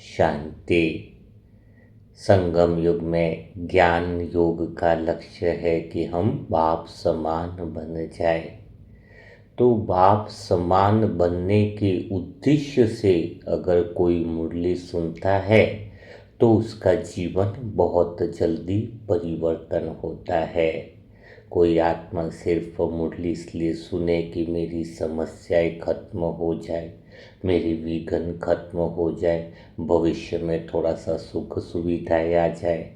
शांति। संगम युग में ज्ञान योग का लक्ष्य है कि हम बाप समान बन जाए। तो बाप समान बनने के उद्देश्य से अगर कोई मुरली सुनता है तो उसका जीवन बहुत जल्दी परिवर्तन होता है। कोई आत्मा सिर्फ मुरली इसलिए सुने कि मेरी समस्याएं खत्म हो जाए, मेरी विघ्न खत्म हो जाए, भविष्य में थोड़ा सा सुख सुविधाएं आ जाए,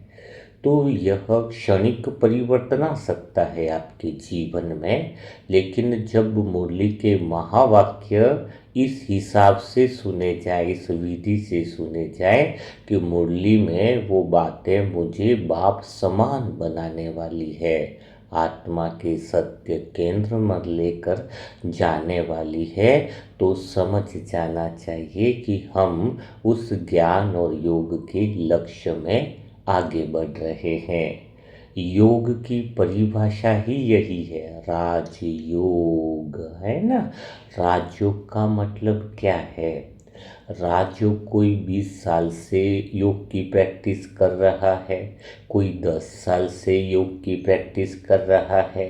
तो यह क्षणिक परिवर्तन आ सकता है आपके जीवन में। लेकिन जब मुरली के महावाक्य इस हिसाब से सुने जाए, इस विधि से सुने जाए कि मुरली में वो बातें मुझे बाप समान बनाने वाली है, आत्मा के सत्य केंद्र में लेकर जाने वाली है, तो समझ जाना चाहिए कि हम उस ज्ञान और योग के लक्ष्य में आगे बढ़ रहे हैं। योग की परिभाषा ही यही है, राजयोग, है ना। राजयोग का मतलब क्या है? राजयोग कोई 20 साल से योग की प्रैक्टिस कर रहा है, कोई 10 साल से योग की प्रैक्टिस कर रहा है।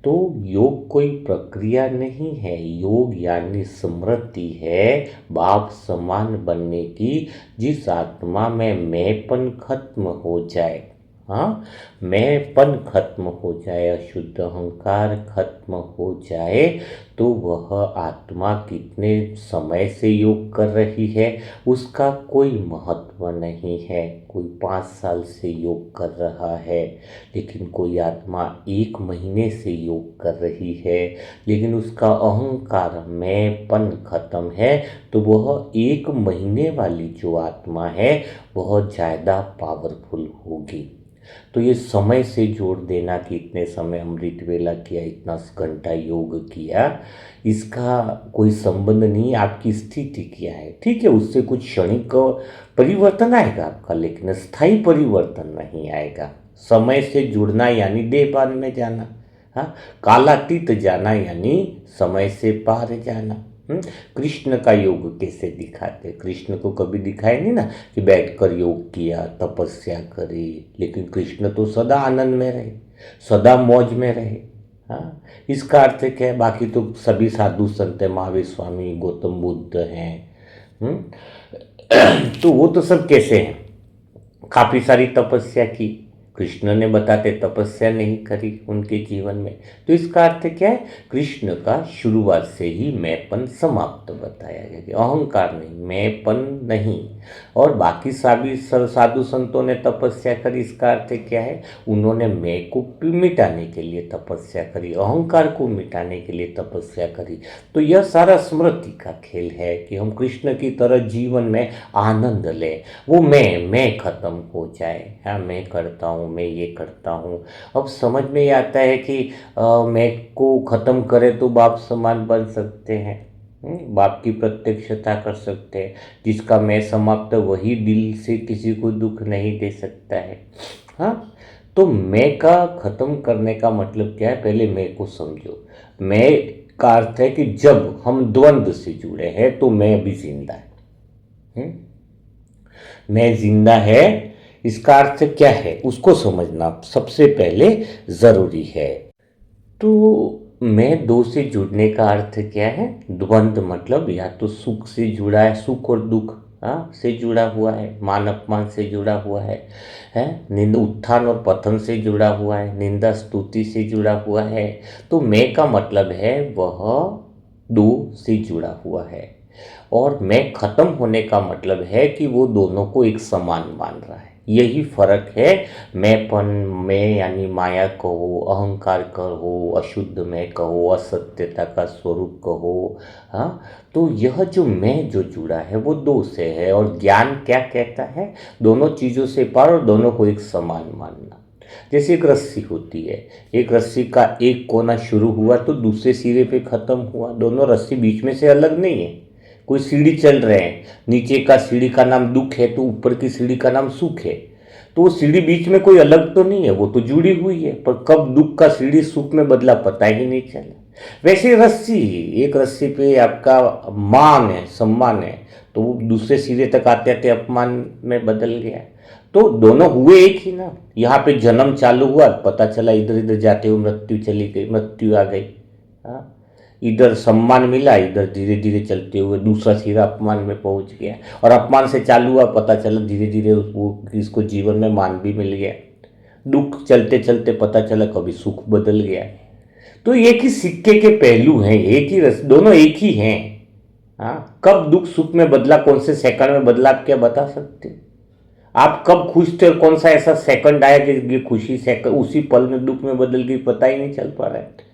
तो योग कोई प्रक्रिया नहीं है, योग यानी स्मृति है बाप समान बनने की। जिस आत्मा में मैंपन खत्म हो जाए, हाँ, मैंपन खत्म हो जाए, अशुद्ध अहंकार खत्म हो जाए, तो वह आत्मा कितने समय से योग कर रही है उसका कोई महत्व नहीं है। कोई 5 साल से योग कर रहा है, लेकिन कोई आत्मा 1 महीने से योग कर रही है, लेकिन उसका अहंकार मैंपन खत्म है, तो वह 1 महीने वाली जो आत्मा है बहुत ज़्यादा पावरफुल होगी। तो ये समय से जोड़ देना कि इतने समय अमृत वेला किया, इतना घंटा योग किया, इसका कोई संबंध नहीं। आपकी स्थिति क्या है, ठीक है, उससे कुछ क्षणिक परिवर्तन आएगा आपका, लेकिन स्थायी परिवर्तन नहीं आएगा। समय से जुड़ना यानी देहभान में जाना, हाँ, कालातीत जाना यानी समय से पार जाना। कृष्ण का योग कैसे दिखाते? कृष्ण को कभी दिखाया नहीं ना कि बैठकर योग किया, तपस्या करी, लेकिन कृष्ण तो सदा आनंद में रहे, सदा मौज में रहे। हाँ, इसका अर्थ क्या है? बाकी तो सभी साधु संत हैं, महावीर स्वामी, गौतम बुद्ध हैं, तो वो तो सब कैसे हैं? काफ़ी सारी तपस्या की, कृष्ण ने बताते तपस्या नहीं करी उनके जीवन में। तो इसका अर्थ क्या है? कृष्ण का शुरुआत से ही मैंपन समाप्त बताया गया कि अहंकार नहीं, मैंपन नहीं। और बाकी सभी साधु संतों ने तपस्या करी, इसका अर्थ क्या है? उन्होंने मैं को मिटाने के लिए तपस्या करी, अहंकार को मिटाने के लिए तपस्या करी। तो यह सारा स्मृति का खेल है कि हम कृष्ण की तरह जीवन में आनंद लें, वो मैं खत्म हो जाए। हाँ, मैं करता हूँ, मैं ये करता हूँ। अब समझ में आता है कि मैं को ख़त्म करें तो बाप समान बन सकते हैं, बाप की प्रत्यक्षता कर सकते हैं। जिसका मैं समाप्त, वही दिल से किसी को दुख नहीं दे सकता है। हाँ, तो मैं का ख़त्म करने का मतलब क्या है? पहले मैं को समझो। मैं का अर्थ है कि जब हम द्वंद्व से जुड़े हैं तो मैं भी जिंदा है। मैं जिंदा है, इसका अर्थ क्या है उसको समझना सबसे पहले ज़रूरी है। तो मैं दो से जुड़ने का अर्थ क्या है? द्वंद्व मतलब या तो सुख से जुड़ा है, सुख और दुख, हाँ, से जुड़ा हुआ है, मान अपमान से जुड़ा हुआ है, निंदा उत्थान और पतन से जुड़ा हुआ है, निंदा स्तुति से जुड़ा हुआ है। तो मैं का मतलब है वह दो से जुड़ा हुआ है, और मैं खत्म होने का मतलब है कि वो दोनों को एक समान मान रहा है। यही फर्क है। मैंपन, मैं यानी माया कहो, अहंकार कहो, अशुद्ध मैं कहो, असत्यता का स्वरूप कहो, हाँ, तो यह जो मैं जो जुड़ा है वो दो से है। और ज्ञान क्या कहता है? दोनों चीज़ों से पार और दोनों को एक समान मानना। जैसे एक रस्सी होती है, एक रस्सी का एक कोना शुरू हुआ तो दूसरे सिरे पे खत्म हुआ, दोनों रस्सी बीच में से अलग नहीं है। कोई सीढ़ी चल रहे हैं, नीचे का सीढ़ी का नाम दुख है तो ऊपर की सीढ़ी का नाम सुख है, तो वो सीढ़ी बीच में कोई अलग तो नहीं है, वो तो जुड़ी हुई है, पर कब दुख का सीढ़ी सुख में बदला पता ही नहीं चला। वैसे रस्सी, एक रस्सी पे आपका मान है, सम्मान है, तो वो दूसरे सिरे तक आते आते अपमान में बदल गया। तो दोनों हुए एक ही ना। यहाँ पे जन्म चालू हुआ, पता चला इधर इधर जाते हुए मृत्यु चली गई, मृत्यु आ गई। हाँ, इधर सम्मान मिला, इधर धीरे धीरे चलते हुए दूसरा सिरा अपमान में पहुंच गया, और अपमान से चालू हुआ, पता चला धीरे धीरे वो इसको जीवन में मान भी मिल गया। दुख चलते चलते पता चला कभी सुख बदल गया। तो एक ही सिक्के के पहलू हैं, एक ही रस, दोनों एक ही हैं। हाँ, कब दुख सुख में बदला, कौन से सेकंड में बदला, आप क्या बता सकते हो? आप कब खुश थे और कौन सा ऐसा सेकंड आया कि ये खुशी सेकंड उसी पल में दुख में बदल गई, पता ही नहीं चल पा रहा है।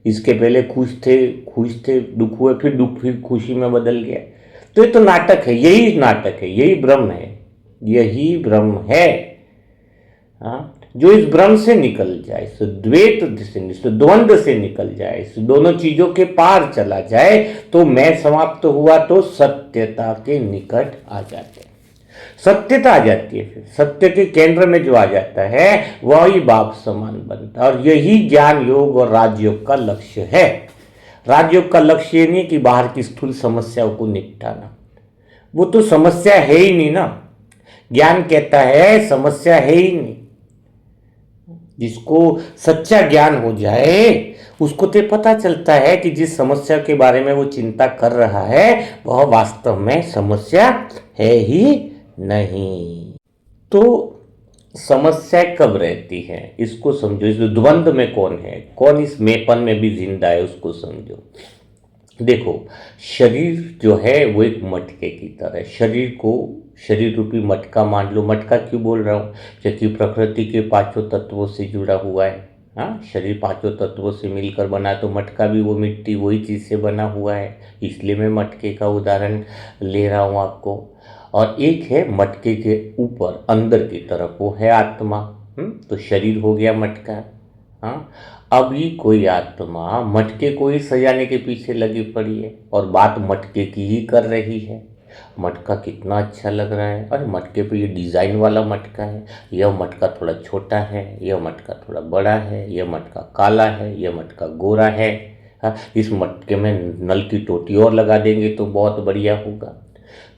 इसके पहले खुश थे, दुख हुए, फिर दुख फिर खुशी में बदल गया। तो ये तो नाटक है, यही नाटक है, यही भ्रम है, यही भ्रम है। हाँ, जो इस भ्रम से निकल जाए, इस द्वैत से, इस द्वंद्व से निकल जाए, इस दोनों चीजों के पार चला जाए, तो मैं समाप्त हुआ तो सत्यता के निकट आ जाते हैं। सत्यता आ जाती है, फिर सत्य के केंद्र में जो आ जाता है वही बाप समान बनता है। और यही ज्ञान योग और राजयोग का लक्ष्य है। राजयोग का लक्ष्य ये नहीं कि बाहर की स्थूल समस्याओं को निपटाना, वो तो समस्या है ही नहीं ना। ज्ञान कहता है समस्या है ही नहीं। जिसको सच्चा ज्ञान हो जाए उसको तो पता चलता है कि जिस समस्या के बारे में वो चिंता कर रहा है वह वास्तव में समस्या है ही नहीं। तो समस्या कब रहती है इसको समझो। इस द्वंद्व में कौन है, कौन इस मेपन में भी जिंदा है, उसको समझो। देखो, शरीर जो है वो एक मटके की तरह है। शरीर को शरीर रूपी मटका मान लो। मटका क्यों बोल रहा हूँ, क्योंकि प्रकृति के पांचों तत्वों से जुड़ा हुआ है। हाँ, शरीर पांचों तत्वों से मिलकर बना, तो मटका भी वो मिट्टी वही चीज़ से बना हुआ है, इसलिए मैं मटके का उदाहरण ले रहा हूँ आपको। और एक है मटके के ऊपर अंदर की तरफ, वो है आत्मा। तो शरीर हो गया मटका। हाँ, अभी कोई आत्मा मटके को ही सजाने के पीछे लगी पड़ी है और बात मटके की ही कर रही है। मटका कितना अच्छा लग रहा है, अरे मटके पे ये डिज़ाइन वाला मटका है, यह मटका थोड़ा छोटा है, यह मटका थोड़ा बड़ा है, यह मटका काला है, यह मटका गोरा है। हाँ, इस मटके में नल की टोटी और लगा देंगे तो बहुत बढ़िया होगा।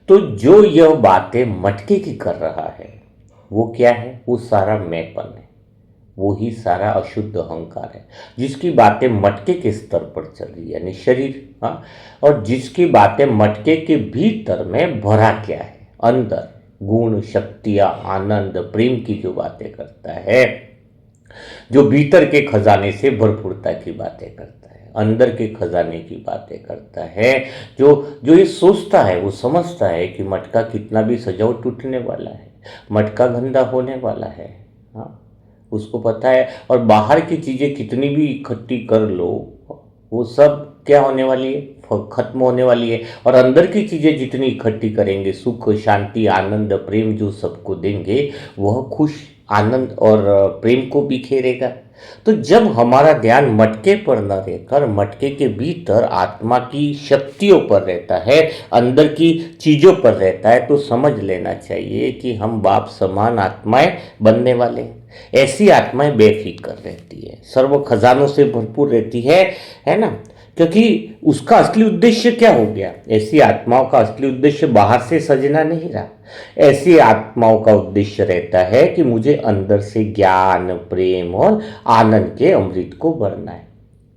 तो जो यह बातें मटके की कर रहा है वो क्या है, वो सारा मैंपन है, वो ही सारा अशुद्ध अहंकार है, जिसकी बातें मटके के स्तर पर चल रही है, यानी शरीर। हाँ, और जिसकी बातें मटके के भीतर में भरा क्या है, अंदर गुण शक्तियाँ आनंद प्रेम की जो बातें करता है, जो भीतर के खजाने से भरपूरता की बातें करता है, अंदर के खजाने की बातें करता है, जो जो ये सोचता है, वो समझता है कि मटका कितना भी सजाओ टूटने वाला है, मटका गंदा होने वाला है। हाँ, उसको पता है। और बाहर की चीज़ें कितनी भी इकट्ठी कर लो वो सब क्या होने वाली है, खत्म होने वाली है। और अंदर की चीज़ें जितनी इकट्ठी करेंगे, सुख शांति आनंद प्रेम जो सबको देंगे, वह खुश आनंद और प्रेम को बिखेरेगा। तो जब हमारा ध्यान मटके पर न रहकर मटके के भीतर आत्मा की शक्तियों पर रहता है, अंदर की चीज़ों पर रहता है, तो समझ लेना चाहिए कि हम बाप समान आत्माएं बनने वाले हैं। ऐसी आत्माएं बेफिक्र रहती है, सर्व खजानों से भरपूर रहती है ना। क्योंकि उसका असली उद्देश्य क्या हो गया, ऐसी आत्माओं का असली उद्देश्य बाहर से सजना नहीं रहा। ऐसी आत्माओं का उद्देश्य रहता है कि मुझे अंदर से ज्ञान प्रेम और आनंद के अमृत को भरना है।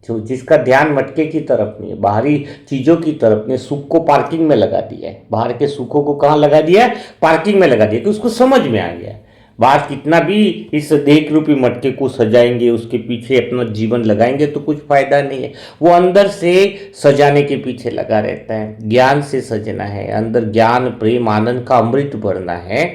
जो जिसका ध्यान मटके की तरफ नहीं है, बाहरी चीज़ों की तरफ ने सुख को पार्किंग में लगा दिया है। बाहर के सुखों को कहाँ लगा दिया है, पार्किंग में लगा दिया, कि उसको समझ में आ गया। बाहर कितना भी इस देख रूपी मटके को सजाएंगे, उसके पीछे अपना जीवन लगाएंगे तो कुछ फायदा नहीं है। वो अंदर से सजाने के पीछे लगा रहता है, ज्ञान से सजना है, अंदर ज्ञान प्रेम आनंद का अमृत भरना है।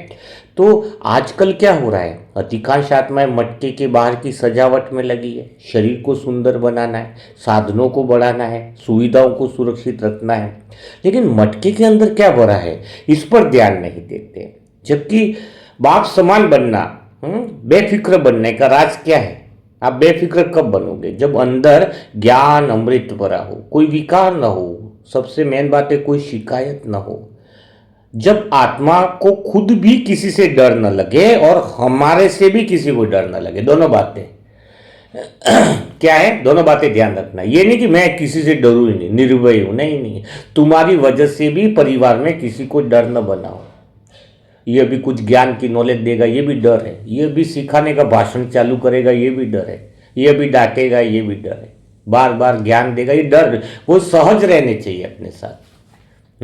तो आजकल क्या हो रहा है, अधिकांश आत्माएं मटके के बाहर की सजावट में लगी है। शरीर को सुंदर बनाना है, साधनों को बढ़ाना है, सुविधाओं को सुरक्षित रखना है, लेकिन मटके के अंदर क्या भरा है इस पर ध्यान नहीं देते। जबकि बाप समान बनना, बेफिक्र बनने का राज क्या है। आप बेफिक्र कब बनोगे, जब अंदर ज्ञान अमृत भरा हो, कोई विकार ना हो, सबसे मेन बात है कोई शिकायत ना हो, जब आत्मा को खुद भी किसी से डर न लगे और हमारे से भी किसी को डर न लगे। दोनों बातें, क्या है, दोनों बातें ध्यान रखना। ये नहीं कि मैं किसी से डरू ही नहीं, निर्भय हूं, नहीं नहीं, तुम्हारी वजह से भी परिवार में किसी को डर न बनाओ। ये भी कुछ ज्ञान की नॉलेज देगा, ये भी डर है। ये भी सिखाने का भाषण चालू करेगा, ये भी डर है। ये भी डांटेगा, ये भी डर है। बार बार ज्ञान देगा, ये डर। वो सहज रहने चाहिए अपने साथ।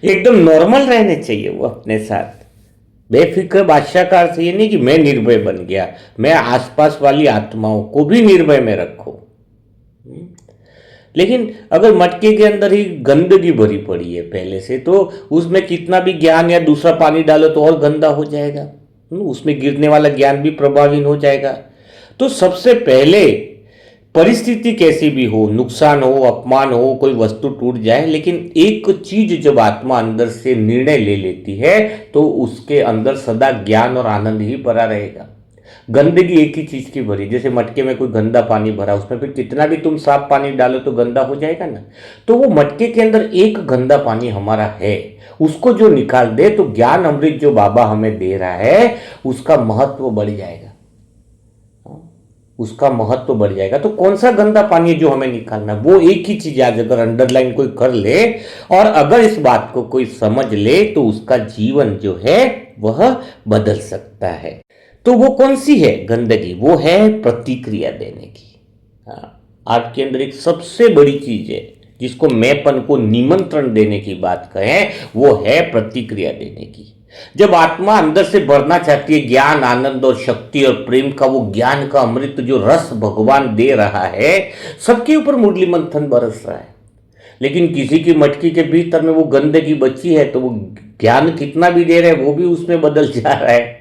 एकदम नॉर्मल रहने चाहिए वो अपने साथ, बेफिक्र बादशाह का अर्थ ये नहीं कि मैं निर्भय बन गया, मैं आसपास वाली आत्माओं को भी निर्भय में रखो। लेकिन अगर मटके के अंदर ही गंदगी भरी पड़ी है पहले से, तो उसमें कितना भी ज्ञान या दूसरा पानी डालो तो और गंदा हो जाएगा। उसमें गिरने वाला ज्ञान भी प्रभावहीन हो जाएगा। तो सबसे पहले परिस्थिति कैसी भी हो, नुकसान हो, अपमान हो, कोई वस्तु टूट जाए, लेकिन एक चीज जब आत्मा अंदर से निर्णय ले लेती है तो उसके अंदर सदा ज्ञान और आनंद ही भरा रहेगा। गंदगी एक ही चीज की भरी, जैसे मटके में कोई गंदा पानी भरा, उसमें फिर कितना भी तुम साफ पानी डालो तो गंदा हो जाएगा ना। तो वो मटके के अंदर एक गंदा पानी हमारा है, उसको जो निकाल दे तो ज्ञान अमृत जो बाबा हमें दे रहा है उसका महत्व बढ़ जाएगा, उसका महत्व बढ़ जाएगा। तो कौन सा गंदा पानी है जो हमें निकालना, वो एक ही चीज आज अगर अंडरलाइन कोई कर ले और अगर इस बात को कोई समझ ले तो उसका जीवन जो है वह बदल सकता है। तो वो कौन सी है गंदगी, वो है प्रतिक्रिया देने की। आपके अंदर एक सबसे बड़ी चीज है जिसको मैंपन को निमंत्रण देने की बात कहें, वो है प्रतिक्रिया देने की। जब आत्मा अंदर से भरना चाहती है ज्ञान, आनंद और शक्ति और प्रेम का, वो ज्ञान का अमृत जो रस भगवान दे रहा है, सबके ऊपर मुरली मंथन बरस रहा है। लेकिन किसी की मटकी के भीतर में वो गंदगी बची है तो वो ज्ञान कितना भी दे रहे हैं वो भी उसमें बदल जा रहा है,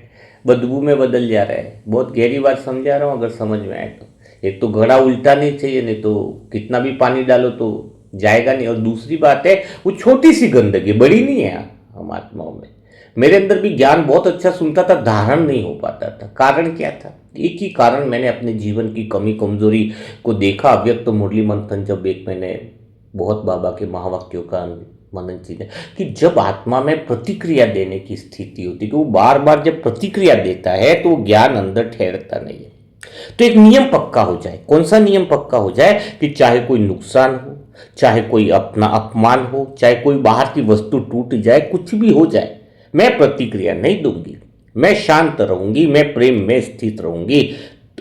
बदबू में बदल जा रहा है। बहुत गहरी बात समझा रहा हूँ, अगर समझ में आए तो। एक तो घड़ा उल्टा नहीं चाहिए, नहीं तो कितना भी पानी डालो तो जाएगा नहीं। और दूसरी बात है वो छोटी सी गंदगी, बड़ी नहीं है हम आत्माओं में। मेरे अंदर भी ज्ञान बहुत अच्छा सुनता था, धारण नहीं हो पाता था। कारण क्या था? एक ही कारण, मैंने अपने जीवन की कमी कमजोरी को देखा। अव्यक्त तो मुरली मंथन जब एक मैंने बहुत बाबा के महावाक्यों का मनन चीजें कि जब आत्मा में प्रतिक्रिया देने की स्थिति होती है कि वो बार बार जब प्रतिक्रिया देता है तो वो ज्ञान अंदर ठहरता नहीं है। तो एक नियम पक्का हो जाए। कौन सा नियम पक्का हो जाए? कि चाहे कोई नुकसान हो, चाहे कोई अपना अपमान हो, चाहे कोई बाहर की वस्तु टूट जाए, कुछ भी हो जाए, मैं प्रतिक्रिया नहीं दूंगी, मैं शांत रहूंगी, मैं प्रेम में स्थित रहूंगी।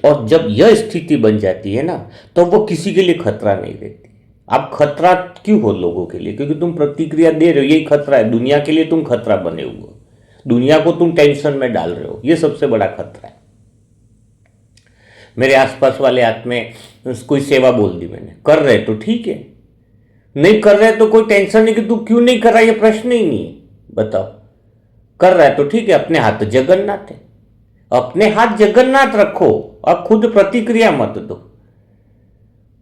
और जब यह स्थिति बन जाती है ना, तो वो किसी के लिए खतरा नहीं रहती। आप खतरा क्यों हो लोगों के लिए? क्योंकि तुम प्रतिक्रिया दे रहे हो, यही खतरा है। दुनिया के लिए तुम खतरा बने हुए हो, दुनिया को तुम टेंशन में डाल रहे हो, ये सबसे बड़ा खतरा है। मेरे आसपास वाले आत्मे कोई सेवा बोल दी मैंने, कर रहे तो ठीक है, नहीं कर रहे तो कोई टेंशन नहीं कि तू क्यों नहीं कर रहा, ये प्रश्न ही नहीं है। बताओ, कर रहा है तो ठीक है, अपने हाथ जगन्नाथ है, अपने हाथ जगन्नाथ रखो। अब खुद प्रतिक्रिया मत दो,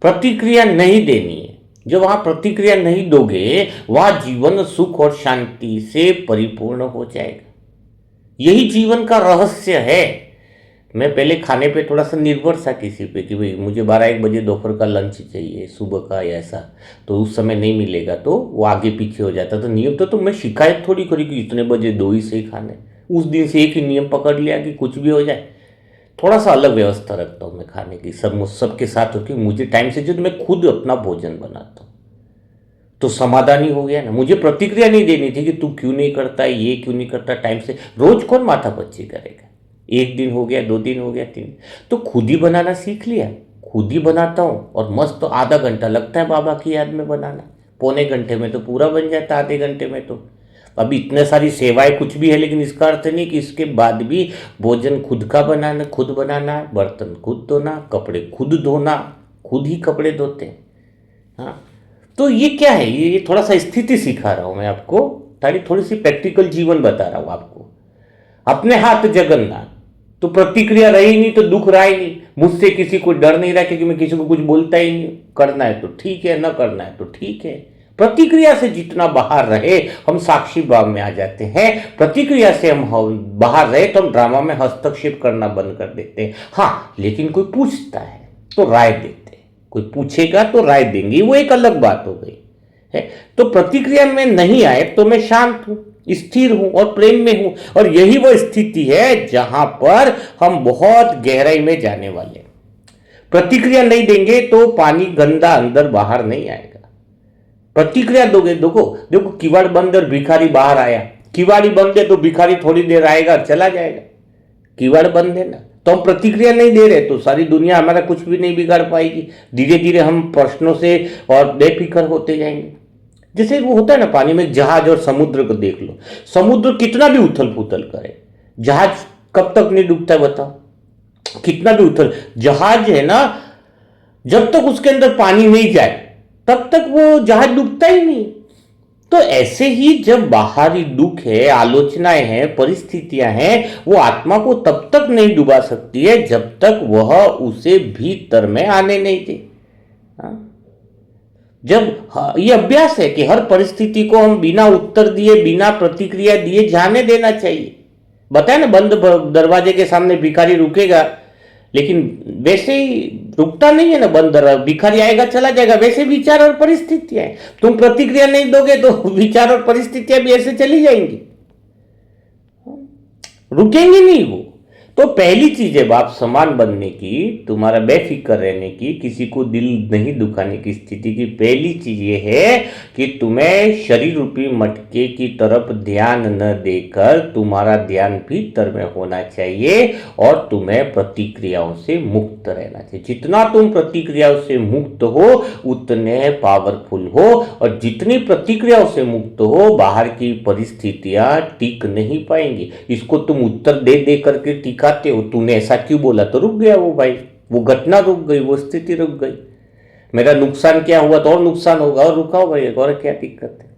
प्रतिक्रिया नहीं देनी है। जब वहां प्रतिक्रिया नहीं दोगे वहां जीवन सुख और शांति से परिपूर्ण हो जाएगा। यही जीवन का रहस्य है। मैं पहले खाने पे थोड़ा सा निर्भर था किसी पे कि भाई मुझे 12-1 बजे दोपहर का लंच चाहिए, सुबह का या ऐसा, तो उस समय नहीं मिलेगा तो वो आगे पीछे हो जाता। तो नियम तो मैं शिकायत थोड़ी करी कि इतने बजे 2 ही से ही खाने। उस दिन से एक ही नियम पकड़ लिया कि कुछ भी हो जाए, थोड़ा सा अलग व्यवस्था रखता हूँ मैं खाने की, सबके साथ होकर मुझे टाइम से जो मैं खुद अपना भोजन बनाता हूँ, तो समाधान ही हो गया ना। मुझे प्रतिक्रिया नहीं देनी थी कि तू क्यों नहीं करता, ये क्यों नहीं करता टाइम से। रोज कौन माथा पच्ची करेगा? 1 दिन हो गया, 2 दिन हो गया, 3, तो खुद ही बनाना सीख लिया, खुद ही बनाता हूँ। और मस्त, तो आधा घंटा लगता है बाबा की याद में बनाना, पौने घंटे में तो पूरा बन जाता, आधे घंटे में तो। अभी इतने सारी सेवाएं कुछ भी है, लेकिन इसका अर्थ नहीं कि इसके बाद भी भोजन खुद का बनाना, खुद बनाना, बर्तन खुद धोना, कपड़े खुद धोना, खुद ही कपड़े धोते हैं। हाँ, तो ये क्या है? ये थोड़ा सा स्थिति सिखा रहा हूँ मैं आपको, थोड़ी सी प्रैक्टिकल जीवन बता रहा हूँ आपको। अपने हाथ जगन्नाथ, तो प्रतिक्रिया रही नहीं तो दुख रहा ही नहीं। मुझसे किसी को डर नहीं रहा क्योंकि मैं किसी को कुछ बोलता ही नहीं। करना है तो ठीक है, न करना है तो ठीक है। प्रतिक्रिया से जितना बाहर रहे हम साक्षी भाव में आ जाते हैं। प्रतिक्रिया से हम बाहर रहे तो हम ड्रामा में हस्तक्षेप करना बंद कर देते हैं। हाँ, लेकिन कोई पूछता है तो राय देते हैं, कोई पूछेगा तो राय देंगे, वो एक अलग बात हो गई है। तो प्रतिक्रिया में नहीं आए तो मैं शांत हूं, स्थिर हूं और प्रेम में हूं। और यही वो स्थिति है जहां पर हम बहुत गहराई में जाने वाले हैं। प्रतिक्रिया नहीं देंगे तो पानी गंदा अंदर बाहर नहीं आएगा। प्रतिक्रिया दोगे, देखो देखो किवाड़ बंद और भिखारी बाहर आया, किवाड़ी बंद है तो भिखारी थोड़ी देर आएगा और चला जाएगा। किवाड़ बंद है ना, तो हम प्रतिक्रिया नहीं दे रहे तो सारी दुनिया हमारा कुछ भी नहीं बिगाड़ पाएगी। धीरे धीरे हम प्रश्नों से और बेफिक्र होते जाएंगे। जैसे वो होता है ना पानी में जहाज और समुद्र को देख लो, समुद्र कितना भी उथल पुथल करे, जहाज कब तक नहीं डूबता है बताओ? कितना भी उथल, जहाज है ना, जब तक उसके अंदर पानी नहीं जाए तब तक वो जहाज डूबता ही नहीं। तो ऐसे ही जब बाहरी दुख है, आलोचनाएं हैं, परिस्थितियां हैं, वो आत्मा को तब तक नहीं डुबा सकती है जब तक वह उसे भीतर में आने नहीं दे। जब ये अभ्यास है कि हर परिस्थिति को हम बिना उत्तर दिए, बिना प्रतिक्रिया दिए जाने देना चाहिए। बताया ना, बंद दरवाजे के सामने भिखारी रुकेगा, लेकिन वैसे ही रुकता नहीं है ना बंद दरवाजा, भिखारी आएगा चला जाएगा। वैसे विचार और परिस्थितियां, तुम प्रतिक्रिया नहीं दोगे तो विचार और परिस्थितियां भी ऐसे चली जाएंगी, रुकेंगी नहीं वो। तो पहली चीज है बाप समान बनने की, तुम्हारा बेफिक्र रहने की, किसी को दिल नहीं दुखाने की स्थिति की पहली चीज ये है कि तुम्हें शरीर रूपी मटके की तरफ ध्यान न देकर तुम्हारा ध्यान भीतर में होना चाहिए और तुम्हें प्रतिक्रियाओं से मुक्त रहना चाहिए। जितना तुम प्रतिक्रियाओं से मुक्त हो उतने पावरफुल हो, और जितनी प्रतिक्रियाओं से मुक्त हो बाहर की परिस्थितियां टिक नहीं पाएंगी। इसको तुम उत्तर दे दे करके टिकाते हो, तूने ऐसा क्यों बोला, तो रुक गया वो भाई, वो घटना रुक गई, वो स्थिति रुक गई। मेरा नुकसान क्या हुआ तो और नुकसान होगा और रुका होगा, और क्या दिक्कत है?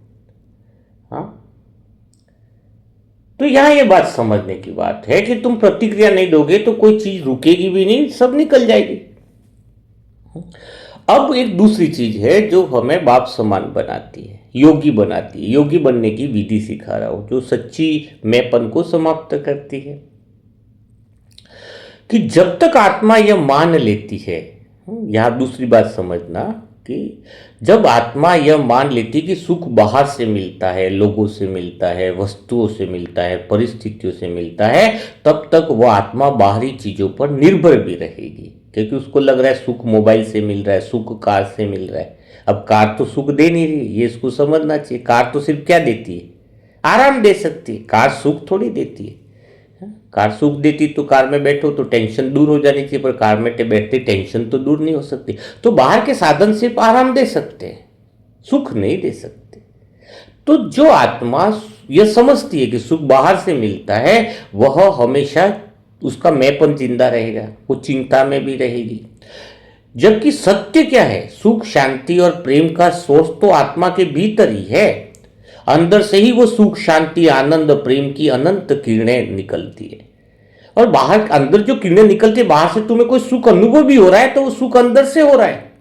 हाँ, तो यहां ये बात समझने की बात है कि तुम प्रतिक्रिया नहीं दोगे तो कोई चीज रुकेगी भी नहीं, सब निकल जाएगी। अब एक दूसरी चीज है जो हमें बाप समान बनाती है, योगी बनाती है। योगी बनने की विधि सिखा रहा हूं जो सच्ची मैंपन को समाप्त करती है कि जब तक आत्मा यह मान लेती है, यहां दूसरी बात समझना कि जब आत्मा यह मान लेती कि सुख बाहर से मिलता है, लोगों से मिलता है, वस्तुओं से मिलता है, परिस्थितियों से मिलता है, तब तक वह आत्मा बाहरी चीजों पर निर्भर भी रहेगी। क्योंकि उसको लग रहा है सुख मोबाइल से मिल रहा है, सुख कार से मिल रहा है। अब कार तो सुख दे नहीं रही, ये इसको समझना चाहिए। कार तो सिर्फ क्या देती है? आराम दे सकती है, कार सुख थोड़ी देती है। कार सुख देती तो कार में बैठो तो टेंशन दूर हो जानी चाहिए, पर कार में बैठते टेंशन तो दूर नहीं हो सकती। तो बाहर के साधन सिर्फ आराम दे सकते हैं, सुख नहीं दे सकते। तो जो आत्मा यह समझती है कि सुख बाहर से मिलता है, वह हमेशा उसका मैंपन जिंदा रहेगा, वो चिंता में भी रहेगी। जबकि सत्य क्या है? सुख, शांति और प्रेम का सोर्स तो आत्मा के भीतर ही है। अंदर से ही वो सुख, शांति, आनंद, प्रेम की अनंत किरणें निकलती है। और बाहर अंदर जो किरणें निकलती है, बाहर से तुम्हें कोई सुख अनुभव भी हो रहा है तो वो सुख अंदर से हो रहा है।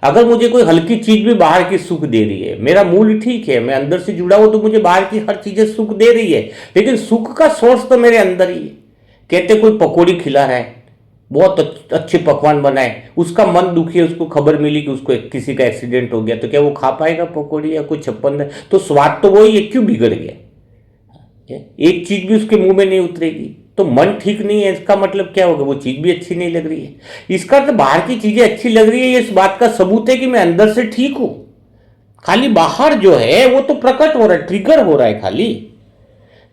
अगर मुझे कोई हल्की चीज भी बाहर की सुख दे रही है, मेरा मूड ठीक है, मैं अंदर से जुड़ा हूं, तो मुझे बाहर की हर चीजें सुख दे रही है, लेकिन सुख का सोर्स तो मेरे अंदर ही है। कहते कोई पकौड़ी खिला रहा है, बहुत अच्छे पकवान बनाए, उसका मन दुखी है, उसको खबर मिली कि उसको किसी का एक्सीडेंट हो गया, तो क्या वो खा पाएगा पकौड़ी? या कोई छप्पन? तो स्वाद तो वही है, क्यों बिगड़ गया? एक चीज भी उसके मुंह में नहीं उतरेगी, तो मन ठीक नहीं है, इसका मतलब क्या होगा? वो चीज भी अच्छी नहीं लग रही है। इसका तो बाहर की चीजें अच्छी लग रही है, ये इस बात का सबूत है कि मैं अंदर से ठीक हूं। खाली बाहर जो है वो तो प्रकट हो रहा है, ट्रिगर हो रहा है खाली।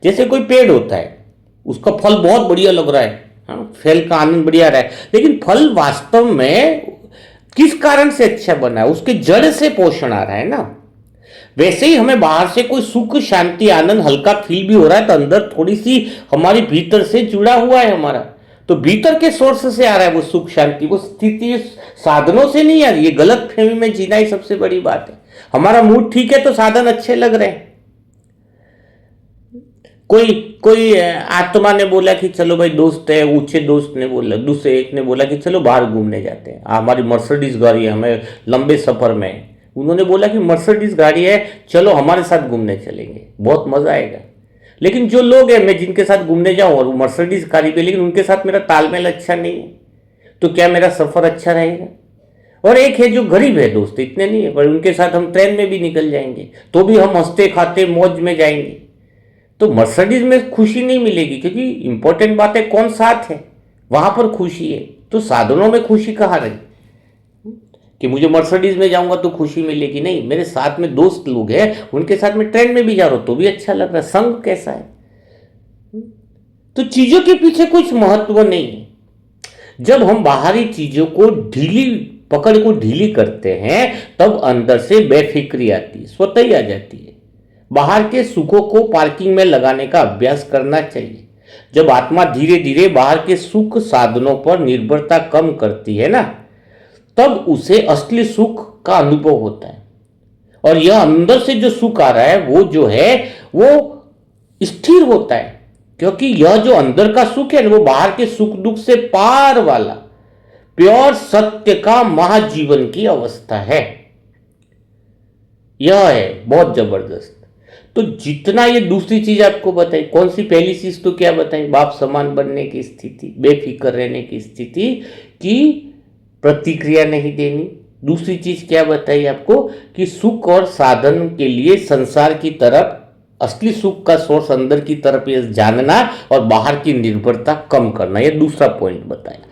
जैसे कोई पेड़ होता है, उसका फल बहुत बढ़िया लग रहा है, फल का आनंद बढ़िया रहा है, लेकिन फल वास्तव में किस कारण से अच्छा बना है? उसके जड़ से पोषण आ रहा है ना। वैसे ही हमें बाहर से कोई सुख, शांति, आनंद, हल्का फील भी हो रहा है, तो अंदर थोड़ी सी हमारी भीतर से जुड़ा हुआ है हमारा, तो भीतर के सोर्स से आ रहा है वो सुख, शांति। वो स्थिति साधनों से नहीं आ रही। ये गलत फहमी में जीना ही सबसे बड़ी बात है। हमारा मूड ठीक है तो साधन अच्छे लग रहे हैं। कोई आत्मा ने बोला कि चलो भाई, दोस्त है, ऊंचे दोस्त ने बोला, दूसरे एक ने बोला कि चलो बाहर घूमने जाते हैं, हमारी मर्सिडीज गाड़ी है, हमें लंबे सफर में, उन्होंने बोला कि मर्सिडीज गाड़ी है, चलो हमारे साथ घूमने चलेंगे, बहुत मजा आएगा। लेकिन जो लोग हैं, मैं जिनके साथ घूमने जाऊं और वो मर्सिडीज गाड़ी पे, लेकिन उनके साथ मेरा तालमेल अच्छा नहीं है, तो क्या मेरा सफर अच्छा रहेगा? और एक है जो गरीब है दोस्त, इतने नहीं है, पर उनके साथ हम ट्रेन में भी निकल जाएंगे, तो भी हम हंसते खाते मौज में जाएंगे। तो मर्सिडीज में खुशी नहीं मिलेगी, क्योंकि इंपॉर्टेंट बात है कौन साथ है, वहां पर खुशी है। तो साधनों में खुशी कहाँ रही कि मुझे मर्सिडीज में जाऊंगा तो खुशी मिलेगी? नहीं, मेरे साथ में दोस्त लोग हैं, उनके साथ में ट्रेन में भी जा रहा हूं तो भी अच्छा लग रहा है। संग कैसा है? तो चीजों के पीछे कुछ महत्व नहीं है। जब हम बाहरी चीजों को ढीली पकड़ को ढीली करते हैं तब अंदर से बेफिक्री आती है, स्वतः ही आ जाती है। बाहर के सुखों को पार्किंग में लगाने का अभ्यास करना चाहिए। जब आत्मा धीरे धीरे बाहर के सुख साधनों पर निर्भरता कम करती है ना, तब उसे असली सुख का अनुभव होता है। और यह अंदर से जो सुख आ रहा है वो जो है वो स्थिर होता है, क्योंकि यह जो अंदर का सुख है वो बाहर के सुख दुख से पार वाला प्योर सत्य का महाजीवन की अवस्था है। यह है बहुत जबरदस्त। तो जितना ये दूसरी चीज आपको बताई, कौन सी? पहली चीज तो क्या बताई? बाप समान बनने की स्थिति, बेफिक्र रहने की स्थिति, की प्रतिक्रिया नहीं देनी। दूसरी चीज क्या बताई आपको? कि सुख और साधन के लिए संसार की तरफ, असली सुख का सोर्स अंदर की तरफ ये जानना और बाहर की निर्भरता कम करना। ये दूसरा पॉइंट बताया।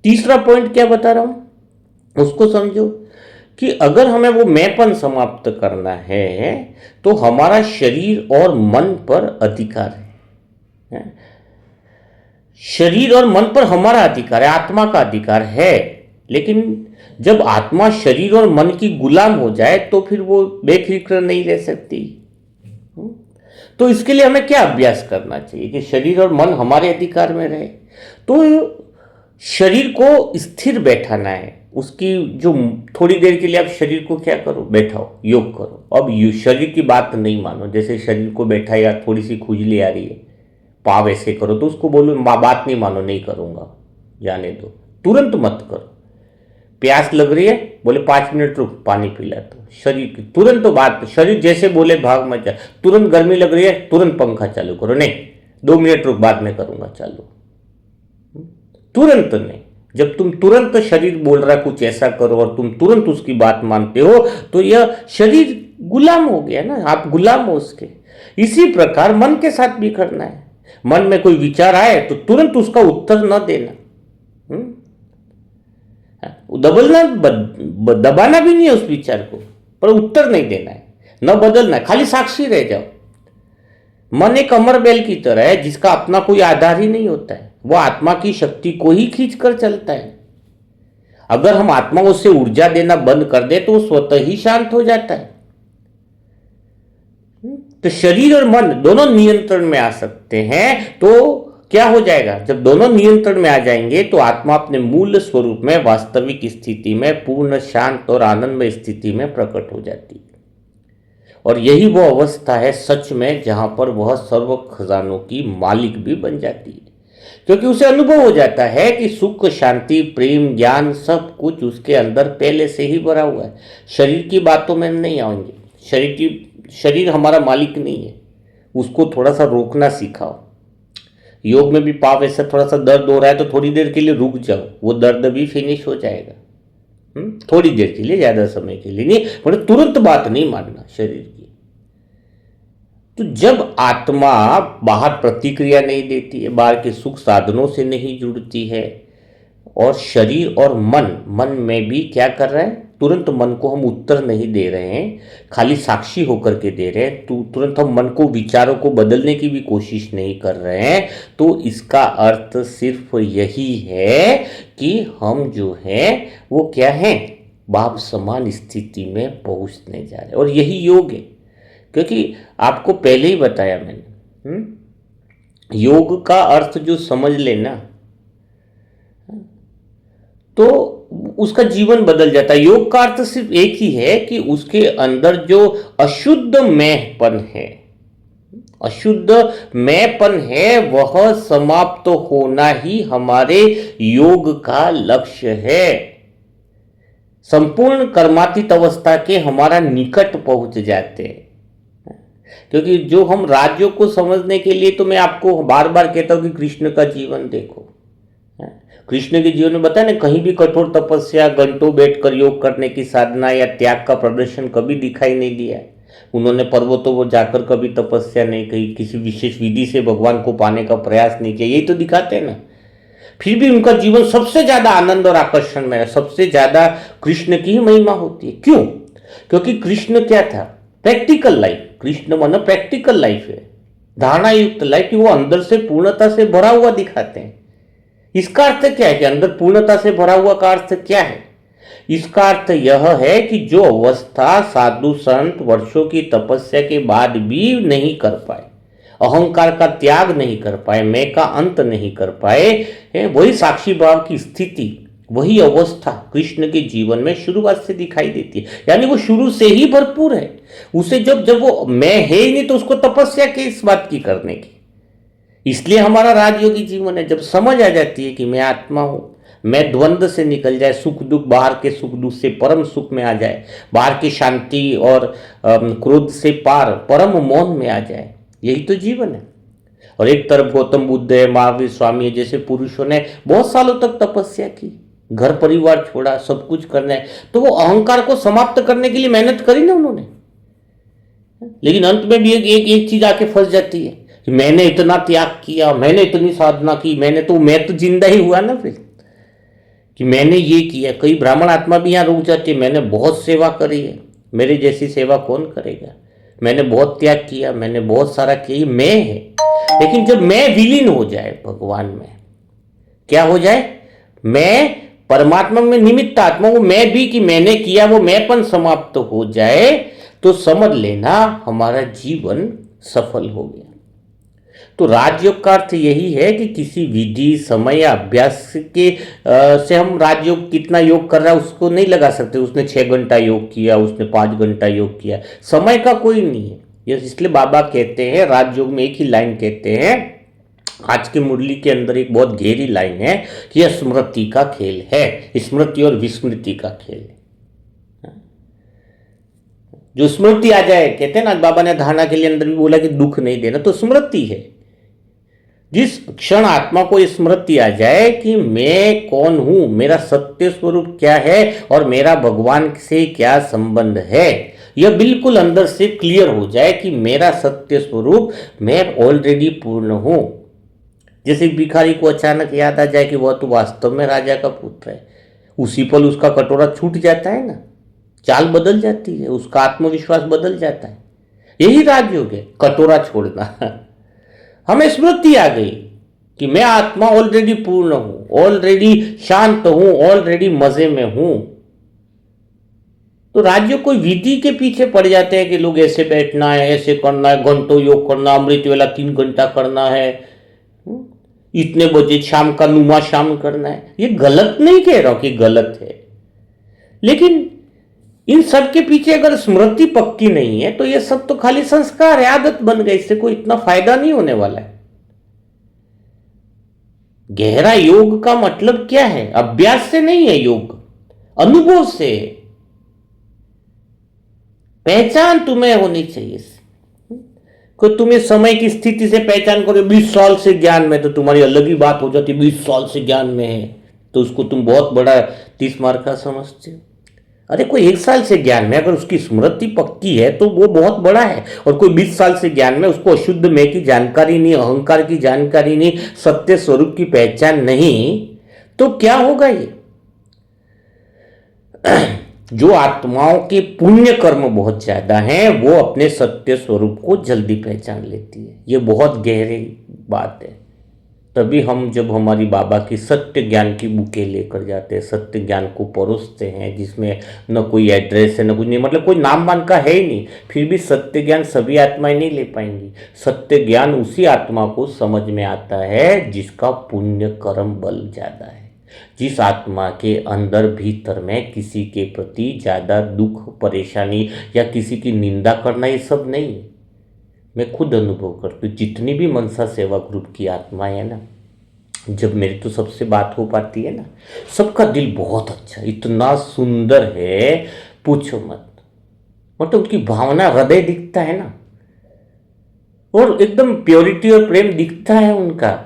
तीसरा पॉइंट क्या बता रहा हूं उसको समझो कि अगर हमें वो मैंपन समाप्त करना है तो हमारा शरीर और मन पर अधिकार है। शरीर और मन पर हमारा अधिकार है, आत्मा का अधिकार है। लेकिन जब आत्मा शरीर और मन की गुलाम हो जाए तो फिर वो बेफिक्र नहीं रह सकती। तो इसके लिए हमें क्या अभ्यास करना चाहिए कि शरीर और मन हमारे अधिकार में रहे? तो शरीर को स्थिर बैठाना है। उसकी जो थोड़ी देर के लिए आप शरीर को क्या करो, बैठाओ, योग करो। अब शरीर की बात नहीं मानो। जैसे शरीर को बैठा या थोड़ी सी खुजली आ रही है, पाव ऐसे करो, तो उसको बोलो बात नहीं मानो, नहीं करूंगा, जाने दो, तुरंत मत करो। प्यास लग रही है, बोले 5 मिनट रुक, पानी पिला दो। शरीर की तुरंत बात, शरीर जैसे बोले भाग मत जा। तुरंत गर्मी लग रही है, तुरंत पंखा चालू करो, नहीं 2 मिनट रुक, बाद में करूंगा चालू। तुरंत नहीं। जब तुम तुरंत शरीर बोल रहा कुछ ऐसा करो और तुम तुरंत उसकी बात मानते हो तो यह शरीर गुलाम हो गया ना, आप गुलाम हो उसके। इसी प्रकार मन के साथ भी करना है। मन में कोई विचार आए तो तुरंत उसका उत्तर न देना, दबलना, दबाना भी नहीं है उस विचार को, पर उत्तर नहीं देना है, न बदलना है, खाली साक्षी रह जाओ। मन एक अमर बैल की तरह है जिसका अपना कोई आधार ही नहीं होता है। वो आत्मा की शक्ति को ही खींच कर चलता है। अगर हम आत्मा को उससे ऊर्जा देना बंद कर दे तो वो स्वतः ही शांत हो जाता है। तो शरीर और मन दोनों नियंत्रण में आ सकते हैं। तो क्या हो जाएगा? जब दोनों नियंत्रण में आ जाएंगे तो आत्मा अपने मूल स्वरूप में, वास्तविक स्थिति में, पूर्ण शांत और आनंदमय स्थिति में प्रकट हो जाती है। और यही वो अवस्था है सच में जहां पर वह सर्व खजानों की मालिक भी बन जाती है, क्योंकि उसे अनुभव हो जाता है कि सुख, शांति, प्रेम, ज्ञान सब कुछ उसके अंदर पहले से ही भरा हुआ है। शरीर की बातों में नहीं आएंगे। शरीर हमारा मालिक नहीं है, उसको थोड़ा सा रोकना सिखाओ। योग में भी पाप ऐसा थोड़ा सा दर्द हो रहा है तो थोड़ी देर के लिए रुक जाओ, वो दर्द भी फिनिश हो जाएगा। थोड़ी देर के लिए, ज्यादा समय के लिए नहीं, मतलब तुरंत बात नहीं मानना शरीर की। तो जब आत्मा बाहर प्रतिक्रिया नहीं देती है, बाहर के सुख साधनों से नहीं जुड़ती है, और शरीर और मन में भी क्या कर रहा है? तुरंत मन को हम उत्तर नहीं दे रहे हैं, खाली साक्षी होकर के दे रहे हैं। तुरंत हम मन को, विचारों को बदलने की भी कोशिश नहीं कर रहे हैं। तो इसका अर्थ सिर्फ यही है कि हम जो है वो क्या है? बाप समान स्थिति में पहुंचने जा रहे हैं। और यही योग है, क्योंकि आपको पहले ही बताया मैंने, योग का अर्थ जो समझ लेना तो उसका जीवन बदल जाता है। योग का अर्थ सिर्फ एक ही है कि उसके अंदर जो अशुद्ध मैंपन है, वह समाप्त होना ही हमारे योग का लक्ष्य है। संपूर्ण कर्मातीत अवस्था के हमारा निकट पहुंच जाते हैं। क्योंकि जो हम राज्यों को समझने के लिए, तो मैं आपको बार बार कहता हूं कि कृष्ण का जीवन देखो। कृष्ण के जीवन में बताया ना, कहीं भी कठोर तपस्या, घंटों बैठकर योग करने की साधना या त्याग का प्रदर्शन कभी दिखाई नहीं दिया है। उन्होंने पर्वतों पर जाकर कभी तपस्या नहीं की, किसी विशेष विधि से भगवान को पाने का प्रयास नहीं किया। यही तो दिखाते हैं ना। फिर भी उनका जीवन सबसे ज्यादा आनंद और आकर्षण में है, सबसे ज्यादा कृष्ण की ही महिमा होती है। क्यों? क्योंकि कृष्ण क्या था? Practical life. कृष्ण मानो प्रैक्टिकल लाइफ है, धारणा युक्त लाइफ, कि वो अंदर से पूर्णता से भरा हुआ दिखाते हैं। इसका अर्थ क्या है कि अंदर पूर्णता से भरा हुआ का अर्थ क्या है? इसका अर्थ यह है कि जो अवस्था साधु संत वर्षों की तपस्या के बाद भी नहीं कर पाए, अहंकार का त्याग नहीं कर पाए, मैं का अंत नहीं कर पाए, वही साक्षी भाव की स्थिति, वही अवस्था कृष्ण के जीवन में शुरुआत से दिखाई देती है। यानी वो शुरू से ही भरपूर है। उसे जब जब वो मैं है ही नहीं, तो उसको तपस्या किस बात की करने की? इसलिए हमारा राजयोगी जीवन है। जब समझ आ जाती है कि मैं आत्मा हूं, मैं द्वंद्व से निकल जाए, सुख दुख, बाहर के सुख दुख से परम सुख में आ जाए, बाहर की शांति और क्रोध से पार परम मौन में आ जाए, यही तो जीवन है। और एक तरफ गौतम बुद्ध है, महावीर स्वामी है, जैसे पुरुषों ने बहुत सालों तक तपस्या की, घर परिवार छोड़ा, सब कुछ करना है, तो वो अहंकार को समाप्त करने के लिए मेहनत करी ना उन्होंने। लेकिन अंत में भी एक चीज आके फंस जाती है कि मैंने इतना त्याग किया, मैंने इतनी साधना की, मैं तो जिंदा ही हुआ ना फिर, कि मैंने ये किया। कई ब्राह्मण आत्मा भी यहाँ रुक जाती है, मैंने बहुत सेवा करी है, मेरे जैसी सेवा कौन करेगा, मैंने बहुत त्याग किया, मैंने बहुत सारा किया, मैं है। लेकिन जब मैं विलीन हो जाए भगवान में, क्या हो जाए? मैं परमात्मा में निमित्त आत्मा, वो मैं भी कि मैंने किया, वो मैंपन समाप्त हो जाए, तो समझ लेना हमारा जीवन सफल हो गया। तो राजयोग का अर्थ यही है कि किसी विधि, समय या अभ्यास के से हम राजयोग कितना योग कर रहा है उसको नहीं लगा सकते। उसने 6 घंटा योग किया, उसने 5 घंटा योग किया, समय का कोई नहीं है। इसलिए बाबा कहते हैं, राजयोग में एक ही लाइन कहते हैं, आज के मुरली के अंदर एक बहुत गहरी लाइन है कि यह स्मृति का खेल है, स्मृति और विस्मृति का खेल है। जो स्मृति आ जाए, कहते हैं ना, बाबा ने धारणा के लिए अंदर भी बोला कि दुख नहीं देना, तो स्मृति है। जिस क्षण आत्मा को स्मृति आ जाए कि मैं कौन हूं, मेरा सत्य स्वरूप क्या है और मेरा भगवान से क्या संबंध है, यह बिल्कुल अंदर से क्लियर हो जाए कि मेरा सत्य स्वरूप, मैं ऑलरेडी पूर्ण हूं। जैसे भिखारी को अचानक याद आ जाए कि वह तो वास्तव में राजा का पुत्र है, उसी पल उसका कटोरा छूट जाता है ना, चाल बदल जाती है, उसका आत्मविश्वास बदल जाता है। यही राजयोग है, कटोरा छोड़ना। हमें स्मृति आ गई कि मैं आत्मा ऑलरेडी पूर्ण हूं, ऑलरेडी शांत हूं, ऑलरेडी मजे में हूं। तो राज्य कोई विधि के पीछे पड़ जाते हैं कि लोग ऐसे बैठना है, ऐसे करना है, घंटों योग करना, अमृत वेला 3 घंटा करना है, इतने बजे शाम का नुमा शाम करना है। ये गलत नहीं कह रहा हूं कि गलत है, लेकिन इन सब के पीछे अगर स्मृति पक्की नहीं है तो ये सब तो खाली संस्कार है, आदत बन गई, इससे कोई इतना फायदा नहीं होने वाला है। गहरा योग का मतलब क्या है? अभ्यास से नहीं है योग, अनुभव से है। पहचान तुम्हें होनी चाहिए। कोई तुम्हें समय की स्थिति से पहचान करो, 20 साल से ज्ञान में, तो तुम्हारी अलग ही बात हो जाती है। 20 साल से ज्ञान में है तो उसको तुम बहुत बड़ा 30 मार्क का समझते हो। अरे कोई 1 साल से ज्ञान में अगर उसकी स्मृति पक्की है तो वो बहुत बड़ा है, और कोई 20 साल से ज्ञान में, उसको अशुद्ध मैं की जानकारी नहीं, अहंकार की जानकारी नहीं, सत्य स्वरूप की पहचान नहीं, तो क्या होगा? ये जो आत्माओं के पुण्य कर्म बहुत ज्यादा हैं वो अपने सत्य स्वरूप को जल्दी पहचान लेती है। ये बहुत गहरी बात है। तभी हम जब हमारी बाबा की सत्य ज्ञान की बुकें लेकर जाते हैं, सत्य ज्ञान को परोसते हैं, जिसमें न कोई एड्रेस है न कुछ नहीं, मतलब कोई नाम वाम का है ही नहीं, फिर भी सत्य ज्ञान सभी आत्माएं नहीं ले पाएंगी। सत्य ज्ञान उसी आत्मा को समझ में आता है जिसका पुण्य कर्म बल ज़्यादा है, जिस आत्मा के अंदर भीतर में किसी के प्रति ज़्यादा दुख, परेशानी या किसी की निंदा करना ये सब नहीं है। मैं खुद अनुभव करती हूँ, जितनी भी मनसा सेवा ग्रुप की आत्माएं है ना, जब मेरी तो सबसे बात हो पाती है ना, सबका दिल बहुत अच्छा, इतना सुंदर है, पूछो मत। मतलब उनकी भावना, हृदय दिखता है ना, और एकदम प्योरिटी और प्रेम दिखता है उनका।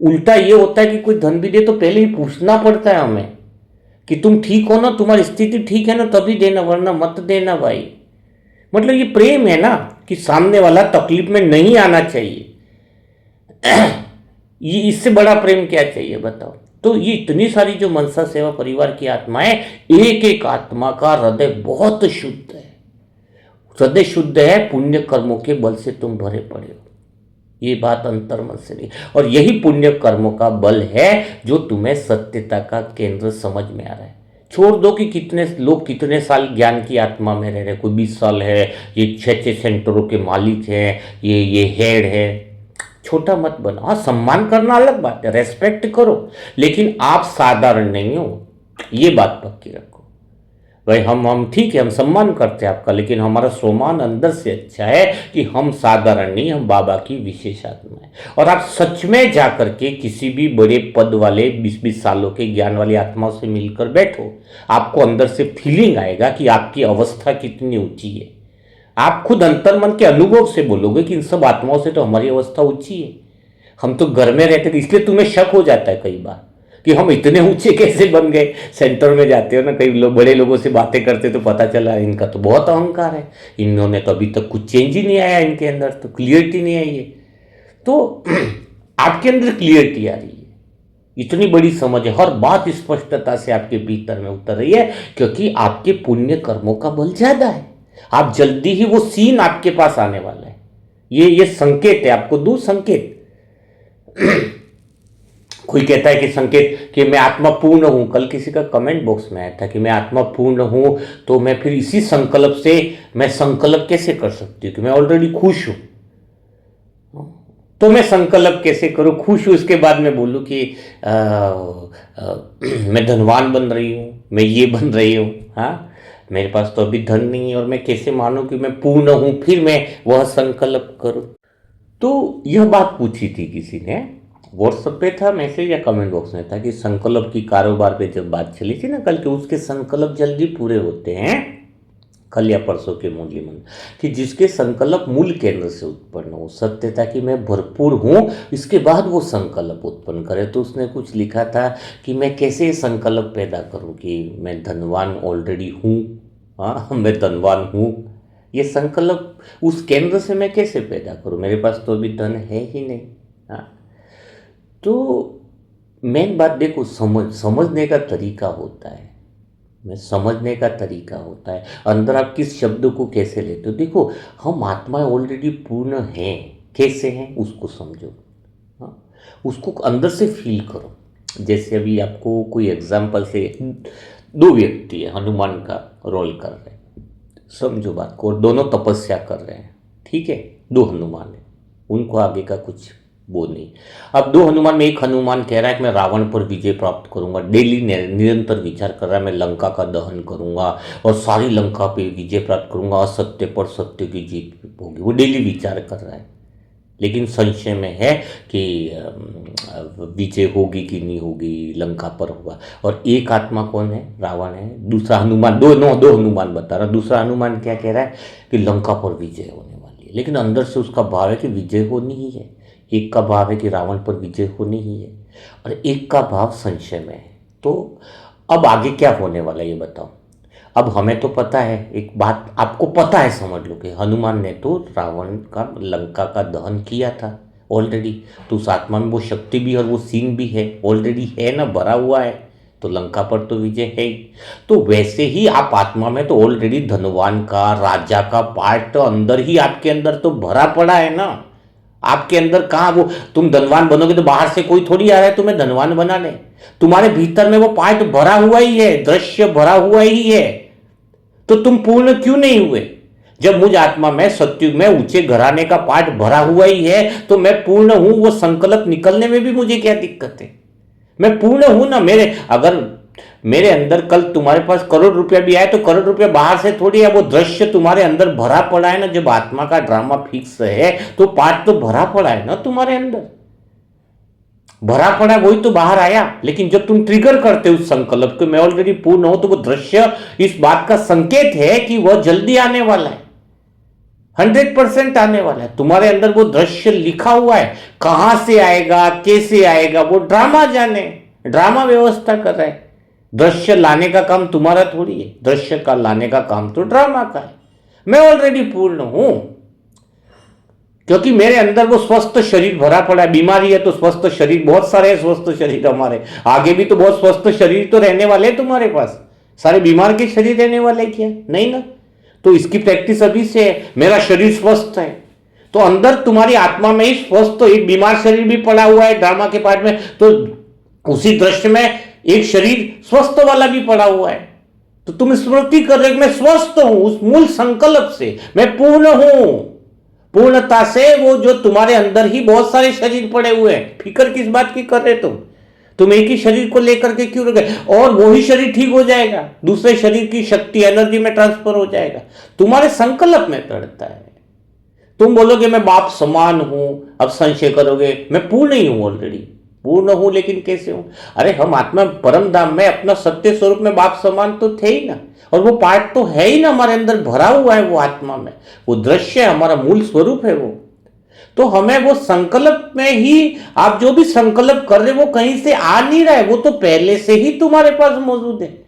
उल्टा ये होता है कि कोई धन भी दे तो पहले ही पूछना पड़ता है हमें कि तुम ठीक हो ना, तुम्हारी स्थिति ठीक है ना, तभी देना, वरना मत देना भाई। मतलब ये प्रेम है ना, कि सामने वाला तकलीफ में नहीं आना चाहिए। ये इससे बड़ा प्रेम क्या चाहिए बताओ? तो ये इतनी सारी जो मनसा सेवा परिवार की आत्माएं, एक एक आत्मा का हृदय बहुत शुद्ध है, हृदय शुद्ध है, पुण्य कर्मों के बल से तुम भरे पड़े हो। ये बात अंतर्मन से नहीं, और यही पुण्य कर्मों का बल है जो तुम्हें सत्यता का केंद्र समझ में आ रहा है। छोड़ दो कि कितने लोग कितने साल ज्ञान की आत्मा में रह रहे, कोई 20 साल है, ये 6 सेंटरों के मालिक है, ये हेड है। छोटा मत बनो। हाँ, सम्मान करना अलग बात है, रेस्पेक्ट करो, लेकिन आप साधारण नहीं हो, ये बात पक्की रखो। भाई हम ठीक है, हम सम्मान करते हैं आपका, लेकिन हमारा सम्मान अंदर से अच्छा है कि हम साधारण नहीं, हम बाबा की विशेष आत्मा है। और आप सच में जाकर के किसी भी बड़े पद वाले 20-20 सालों के ज्ञान वाली आत्माओं से मिलकर बैठो, आपको अंदर से फीलिंग आएगा कि आपकी अवस्था कितनी ऊंची है। आप खुद अंतर्मन के अनुभव से बोलोगे कि इन सब आत्माओं से तो हमारी अवस्था ऊंची है, हम तो घर में रहते थे, इसलिए तुम्हें शक हो जाता है कई बार कि हम इतने ऊंचे कैसे बन गए। सेंटर में जाते हो ना, कई लोग बड़े लोगों से बातें करते तो पता चला इनका तो बहुत अहंकार है, इन्होंने तो अभी तक कुछ चेंज ही नहीं आया, इनके अंदर तो क्लियरिटी नहीं आई है। तो आपके अंदर क्लियरिटी आ रही है, इतनी बड़ी समझ है, हर बात स्पष्टता से आपके भीतर में उतर रही है, क्योंकि आपके पुण्य कर्मों का बल ज्यादा है। आप जल्दी ही वो सीन आपके पास आने वाला है, ये संकेत है, आपको दो संकेत। कोई कहता है कि संकेत कि मैं आत्मा पूर्ण हूं, कल किसी का कमेंट बॉक्स में आया था कि मैं आत्मा पूर्ण हूं, तो मैं फिर इसी संकल्प से मैं संकल्प कैसे कर सकती हूँ कि मैं ऑलरेडी खुश हूं, तो मैं संकल्प कैसे करूं, खुश हूं, उसके बाद मैं बोलूं कि मैं धनवान बन रही हूं, मैं ये बन रही हूं। हाँ, मेरे पास तो अभी धन नहीं है, और मैं कैसे मानूं कि मैं पूर्ण हूं, फिर मैं वह संकल्प करूं। तो यह बात पूछी थी किसी ने, व्हाट्सएप पे था मैसेज या कमेंट बॉक्स में था, कि संकल्प की कारोबार पे जब बात चली थी ना कल, के उसके संकल्प जल्दी पूरे होते हैं, कल या परसों के मूल्य मंत्र, कि जिसके संकल्प मूल केंद्र से उत्पन्न हो, सत्यता की मैं भरपूर हूँ, इसके बाद वो संकल्प उत्पन्न करे। तो उसने कुछ लिखा था कि मैं कैसे संकल्प पैदा करूँ कि मैं धनवान ऑलरेडी हूँ, हाँ मैं धनवान हूँ, ये संकल्प उस केंद्र से मैं कैसे पैदा करूँ, मेरे पास तो अभी धन है ही नहीं। हाँ, तो मेन बात देखो, समझने का तरीका होता है, मैं समझने का तरीका होता है, अंदर आप किस शब्द को कैसे लेते हो। देखो, हम आत्माएं ऑलरेडी पूर्ण हैं, कैसे हैं उसको समझो, हाँ उसको अंदर से फील करो। जैसे अभी आपको कोई एग्जाम्पल से, दो व्यक्ति है, हनुमान का रोल कर रहे हैं, समझो बात को, और दोनों तपस्या कर रहे हैं, ठीक है, दो हनुमान है, उनको आगे का कुछ वो नहीं। अब दो हनुमान में एक हनुमान कह रहा है कि मैं रावण पर विजय प्राप्त करूंगा, डेली निरंतर विचार कर रहा है, मैं लंका का दहन करूंगा और सारी लंका पे विजय प्राप्त करूंगा, असत्य पर सत्य की जीत होगी, वो डेली विचार कर रहा है, लेकिन संशय में है कि विजय होगी कि नहीं होगी, लंका पर होगा। और एक आत्मा कौन है, रावण है, दूसरा हनुमान, दो हनुमान बता रहा, दूसरा हनुमान क्या कह रहा है कि लंका पर विजय होने वाली है, लेकिन अंदर से उसका भाव है कि विजय होनी ही है। एक का भाव है कि रावण पर विजय होनी ही है, और एक का भाव संशय में है। तो अब आगे क्या होने वाला है ये बताओ। अब हमें तो पता है, एक बात आपको पता है, समझ लो कि हनुमान ने तो रावण का लंका का दहन किया था ऑलरेडी, तो उस आत्मा में वो शक्ति भी और वो सीन भी है, ऑलरेडी है ना, भरा हुआ है, तो लंका पर तो विजय है ही। तो वैसे ही आप आत्मा में तो ऑलरेडी धनवान का, राजा का पार्ट तो अंदर ही आपके अंदर तो भरा पड़ा है ना। आपके अंदर कहाँ वो, तुम धनवान बनोगे तो बाहर से कोई थोड़ी आ रहा है तुम्हें धनवान बनाने, तुम्हारे भीतर में वो पार्ट भरा हुआ ही है, दृश्य भरा हुआ ही है। तो तुम पूर्ण क्यों नहीं हुए? जब मुझ आत्मा में सत्युग में ऊंचे घराने का पार्ट भरा हुआ ही है, तो मैं पूर्ण हूं, वो संकल्प निकलने में भी मुझे क्या दिक्कत है? मैं पूर्ण हूं ना। अगर मेरे अंदर कल तुम्हारे पास करोड़ रुपया भी आए तो करोड़ रुपया बाहर से थोड़ी है, वो दृश्य तुम्हारे अंदर भरा पड़ा है ना। जब आत्मा का ड्रामा फिक्स है तो पार्ट तो भरा पड़ा है ना, तुम्हारे अंदर भरा पड़ा है, वही तो बाहर आया। लेकिन जब तुम ट्रिगर करते हो उस संकल्प को, मैं ऑलरेडी पूर्ण हूं, तो वो दृश्य इस बात का संकेत है कि वह जल्दी आने वाला है, 100% आने वाला है। तुम्हारे अंदर वो दृश्य लिखा हुआ है, कहां से आएगा, कैसे आएगा, वो ड्रामा जाने, ड्रामा व्यवस्था कर रहा है। दृश्य लाने का काम तुम्हारा थोड़ी है, दृश्य का लाने का काम तो ड्रामा का है। मैं ऑलरेडी पूर्ण हूं, क्योंकि मेरे अंदर वो स्वस्थ शरीर भरा पड़ा है। बीमारी है तो स्वस्थ शरीर, बहुत सारे स्वस्थ शरीर हमारे आगे भी तो बहुत स्वस्थ शरीर तो रहने वाले हैं तुम्हारे पास। सारे बीमार के शरीर रहने वाले क्या? नहीं ना। तो इसकी प्रैक्टिस अभी से है। मेरा शरीर स्वस्थ है तो अंदर तुम्हारी आत्मा में ही स्वस्थ एक बीमार शरीर भी पड़ा हुआ है ड्रामा के पार्ट में, तो उसी दृश्य में एक शरीर स्वस्थ वाला भी पड़ा हुआ है। तो तुम स्मृति कर रहे हो मैं स्वस्थ हूं, उस मूल संकल्प से मैं पूर्ण हूं। पूर्णता से वो जो तुम्हारे अंदर ही बहुत सारे शरीर पड़े हुए हैं, फिक्र किस बात की कर रहे तुम एक ही शरीर को लेकर के क्यों रखे? और वो ही शरीर ठीक हो जाएगा, दूसरे शरीर की शक्ति एनर्जी में ट्रांसफर हो जाएगा। तुम्हारे संकल्प में पड़ता है। तुम बोलोगे मैं बाप समान हूं, अब संशय करोगे मैं पूर्ण ही हूं, ऑलरेडी पूर्ण हूं, लेकिन कैसे हूं? अरे हम आत्मा परम धाम में अपना सत्य स्वरूप में बाप समान तो थे ही ना, और वो पार्ट तो है ही ना हमारे अंदर भरा हुआ है। वो आत्मा में वो दृश्य हमारा मूल स्वरूप है वो। तो हमें वो संकल्प में ही, आप जो भी संकल्प कर रहे हो वो कहीं से आ नहीं रहा है, वो तो पहले से ही तुम्हारे पास मौजूद है।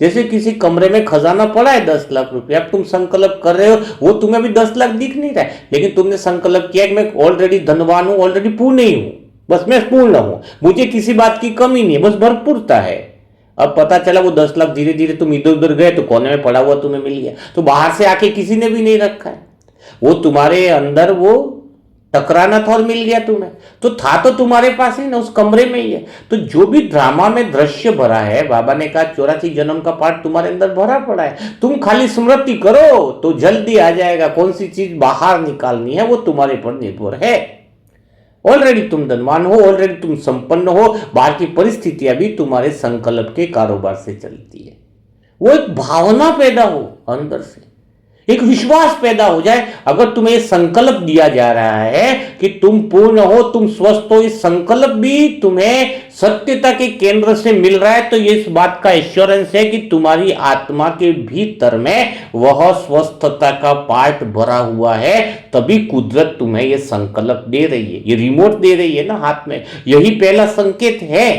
जैसे किसी कमरे में खजाना पड़ा है 10 लाख रुपया, अब तुम संकल्प कर रहे हो, वो तुम्हें अभी 10 लाख दिख नहीं रहा है, लेकिन तुमने संकल्प किया कि मैं ऑलरेडी धनवान हूं, ऑलरेडी पूर्ण ही हूं, बस मैं पूर्ण हूं, मुझे किसी बात की कमी नहीं है, बस भरपूरता है। अब पता चला वो 10 लाख धीरे धीरे तुम इधर उधर गए तो कोने में पड़ा हुआ तुम्हें मिल गया, तो बाहर से आके किसी ने भी नहीं रखा है, वो तुम्हारे अंदर वो टकराना था और मिल गया तुम्हें, तो था तो तुम्हारे पास ही ना, उस कमरे में ही है। तो जो भी ड्रामा में दृश्य भरा है, बाबा ने कहा 84 जन्म का पार्ट तुम्हारे अंदर भरा पड़ा है, तुम खाली स्मृति करो तो जल्दी आ जाएगा। कौन सी चीज बाहर निकालनी है वो तुम्हारे पर निर्भर है। ऑलरेडी तुम धनवान हो, ऑलरेडी तुम संपन्न हो, बाहर की परिस्थितियां भी तुम्हारे संकल्प के कारोबार से चलती है। वो एक भावना पैदा हो अंदर से, एक विश्वास पैदा हो जाए। अगर तुम्हें संकल्प दिया जा रहा है कि तुम पूर्ण हो, तुम स्वस्थ हो, इस संकल्प भी तुम्हें सत्यता के केंद्र से मिल रहा है, तो ये इस बात का एश्योरेंस है कि तुम्हारी आत्मा के भीतर में वह स्वस्थता का पार्ट भरा हुआ है। तभी कुदरत तुम्हें ये संकल्प दे रही है, ये रिमोट दे रही है ना हाथ में, यही पहला संकेत है।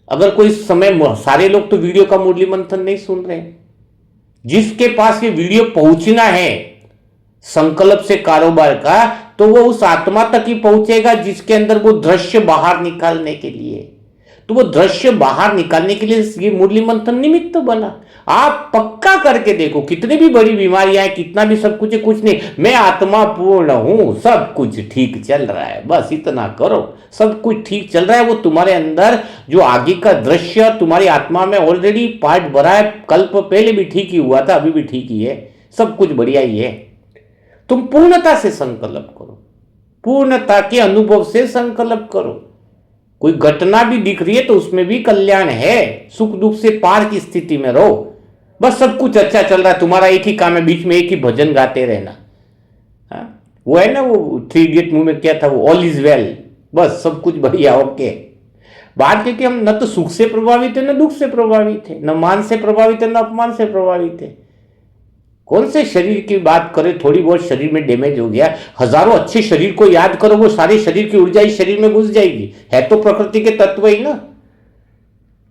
अगर कोई समय, सारे लोग तो वीडियो का मुरली मंथन नहीं सुन रहे, जिसके पास ये वीडियो पहुंचना है संकल्प से कारोबार का, तो वो उस आत्मा तक ही पहुंचेगा जिसके अंदर वो दृश्य बाहर निकालने के लिए। तो वो दृश्य बाहर निकालने के लिए ये मुरली मंथन निमित्त तो बना। आप पक्का करके देखो, कितनी भी बड़ी बीमारियां हैं, कितना भी सब कुछ है, कुछ नहीं, मैं आत्मा पूर्ण हूं, सब कुछ ठीक चल रहा है, बस इतना करो, सब कुछ ठीक चल रहा है। वो तुम्हारे अंदर जो आगे का दृश्य तुम्हारी आत्मा में ऑलरेडी पार्ट भरा है, कल्प पहले भी ठीक ही हुआ था, अभी भी ठीक ही है, सब कुछ बढ़िया ही है। तुम पूर्णता से संकल्प करो, पूर्णता के अनुभव से संकल्प करो। कोई घटना भी दिख रही है तो उसमें भी कल्याण है, सुख दुख से पार की स्थिति में रहो, बस सब कुछ अच्छा चल रहा है, तुम्हारा एक ही काम है, बीच में एक ही भजन गाते रहना। वो है ना, वो 3 इडियट मूवी में क्या था, वो ऑल इज वेल, बस सब कुछ बढ़िया, ओके। बात क्योंकि हम न तो सुख से प्रभावित है न दुख से प्रभावित है, न मान से प्रभावित है न अपमान से प्रभावित है। कौन से शरीर की बात करें, थोड़ी बहुत शरीर में डैमेज हो गया, हजारों अच्छे शरीर को याद करो, वो सारे शरीर की ऊर्जा इस शरीर में घुस जाएगी, है तो प्रकृति के तत्व ही ना।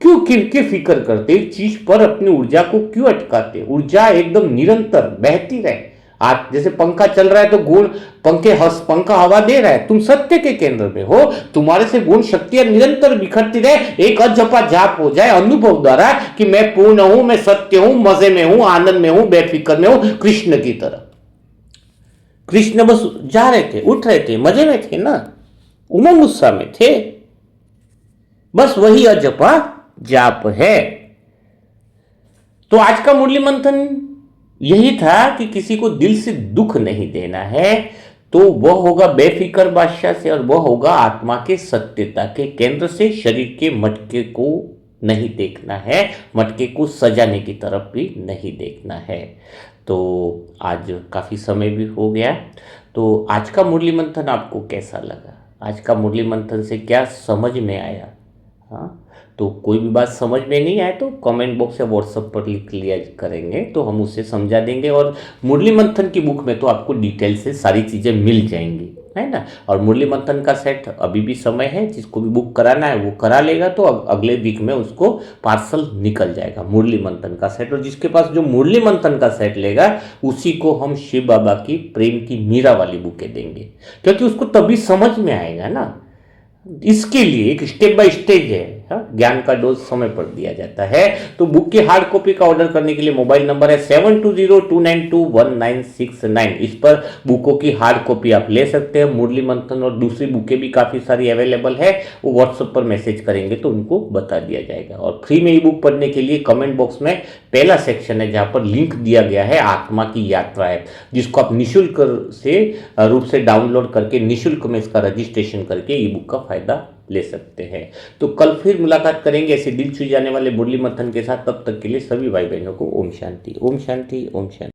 क्यों किनके फिक्र करते, एक चीज पर अपनी ऊर्जा को क्यों अटकाते? ऊर्जा एकदम निरंतर बहती रहे। आज जैसे पंखा चल रहा है तो गुण पंखा हवा दे रहा है, तुम सत्य के केंद्र में हो, तुम्हारे से गुण शक्तियां निरंतर बिखरती रहे, एक अजपा जाप हो जाए अनुभव द्वारा कि मैं पूर्ण हूं, मैं सत्य हूं, मजे में हूं, आनंद में हूं, बेफिक्र में हूं, कृष्ण की तरह। कृष्ण बस जा रहे थे, उठ रहे थे, मजे में थे ना, उमंग उत्साह में थे, बस वही अजपा जाप है। तो आज का मुरली मंथन यही था कि किसी को दिल से दुख नहीं देना है, तो वह होगा बेफिक्र बादशाह से, और वह होगा आत्मा के सत्यता के केंद्र से। शरीर के मटके को नहीं देखना है, मटके को सजाने की तरफ भी नहीं देखना है। तो आज काफ़ी समय भी हो गया, तो आज का मुरली मंथन आपको कैसा लगा? आज का मुरली मंथन से क्या समझ में आया? हाँ, तो कोई भी बात समझ में नहीं आए तो कमेंट बॉक्स या व्हाट्सएप पर लिख लिया करेंगे, तो हम उसे समझा देंगे। और मुरली मंथन की बुक में तो आपको डिटेल से सारी चीज़ें मिल जाएंगी। है ना। और मुरली मंथन का सेट अभी भी समय है, जिसको भी बुक कराना है वो करा लेगा, तो अगले वीक में उसको पार्सल निकल जाएगा मुरली मंथन का सेट। और जिसके पास जो मुरली मंथन का सेट लेगा उसी को हम शिव बाबा की प्रेम की मीरा वाली बुकें देंगे, क्योंकि उसको तभी समझ में आएगा ना। इसके लिए एक स्टेप बाय स्टेज है, हाँ? ज्ञान का डोज समय पर दिया जाता है। तो बुक की हार्ड कॉपी का ऑर्डर करने के लिए मोबाइल नंबर है 7202921969। इस पर बुकों की हार्ड कॉपी आप ले सकते हैं। मुरली मंथन और दूसरी बुकें भी काफ़ी सारी अवेलेबल है, वो व्हाट्सएप पर मैसेज करेंगे तो उनको बता दिया जाएगा। और फ्री में ई बुक पढ़ने के लिए कमेंट बॉक्स में पहला सेक्शन है जहाँ पर लिंक दिया गया है आत्मा की यात्रा है, जिसको आप निःशुल्क से रूप से डाउनलोड करके निःशुल्क में इसका रजिस्ट्रेशन करके ई बुक का फायदा ले सकते हैं। तो कल फिर मुलाकात करेंगे ऐसे दिल छू जाने वाले मुरली मंथन के साथ। तब तक के लिए सभी भाई बहनों को ओम शांति, ओम शांति, ओम शांति।